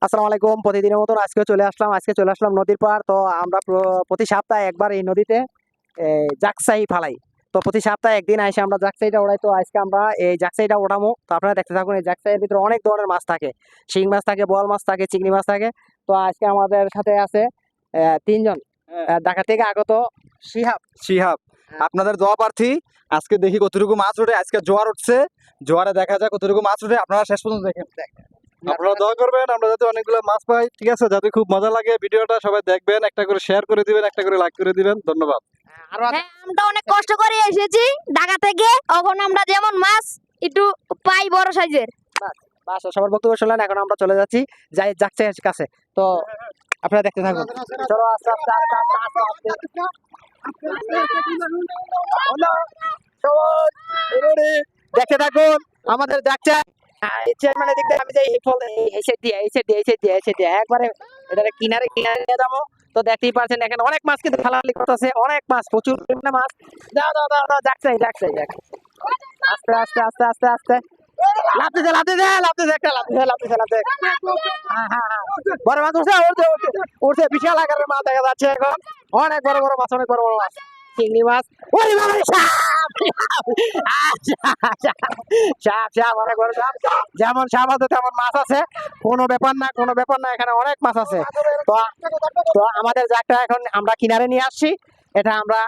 আসসালামু আলাইকুম। প্রতিদিনের মতন আজকে চলে আসলাম নদীর পাড়। তো আমরা প্রতি সপ্তাহে একবার এই নদীতে জাকসাই ফালাই। তো প্রতি সপ্তাহে একদিন এসে আমরা জাকসাইটা ওড়াই। তো আজকে আমরা এই জাকসাইটা ওঠামো। তো আপনারা দেখতে থাকুন। এই জাকসাইয়ের ভিতরে অনেক ধরনের মাছ থাকে, শিং মাছ থাকে, বোয়াল মাছ থাকে, চিংড়ি মাছ থাকে। তো আজকে আমাদের সাথে আছে তিনজন ঢাকা থেকে আগত শিহাব। শিহাব হ্যাঁ। আপনাদের দোয়া প্রার্থী। আজকে দেখি কতটুকু মাছ ওঠে। আজকে জোয়ার উঠছে, জোয়ারে দেখা যায় কতটুকু মাছ ওঠে। আপনারা শেষ পর্যন্ত দেখেন, আপনারা দোয়া করবেন আমরা যাতে অনেকগুলো মাছ পাই। ঠিক আছে, যাতে খুব মজা লাগে ভিডিওটা। সবাই দেখবেন, একটা করে শেয়ার করে দিবেন, একটা করে লাইক করে দিবেন। ধন্যবাদ। আরো আছে। হ্যাঁ, আমরা অনেক কষ্ট করে এসেছি ঢাকা থেকে। এখন আমরা যেমন মাছ একটু পাই বড় সাইজের। বাস সবার বক্তব্য শুনলেন, এখন আমরা চলে যাচ্ছি যাই জাকসাইয়ের কাছে। তো আপনারা দেখতে থাকুন। চলো আস্তে আস্তে আস্তে আস্তে আস্তে আস্তে। দেখতে থাকুন আমাদের যাচ্ছে চেয়ারম্যানের দিক থেকে। আমি যে এই সাইড দিয়ে একবারে এটা কিনারে কিনারে নিয়ে যাবো। তো দেখতেই পাচ্ছেন এখানে অনেক মাছ কিন্তু খেলালি করতেছে, অনেক মাছ, প্রচুর পরিমাণে মাছ। দাও দাও দাও দাও, যাকসাই যাকসাই যাক। আস্তে আস্তে আস্তে আস্তে আস্তে লাফতে দে লাফতে দে লাফতে দে একটা লাফতে দে লাফতে দে লাফতে দে। হ্যাঁ হ্যাঁ হ্যাঁ, বড় মাছ উঠছে উঠছে উঠছে উঠছে, বিশাল আকারের মাছ দেখা যাচ্ছে এখন। অনেক বড় বড় মাছ, অনেক বড় বড় মাছ, চিংড়ি মাছ। ওরে বাবা রে, সাপ সাপ সাপ, অনেক বড় সাপ। যেমন সাপ আছে তেমন মাছ আছে, কোনো ব্যাপার না, কোনো ব্যাপার না, এখানে অনেক মাছ আছে। তো তো আমাদের জাগটা এখন আমরা কিনারে নিয়ে আসছি। এটা আমরা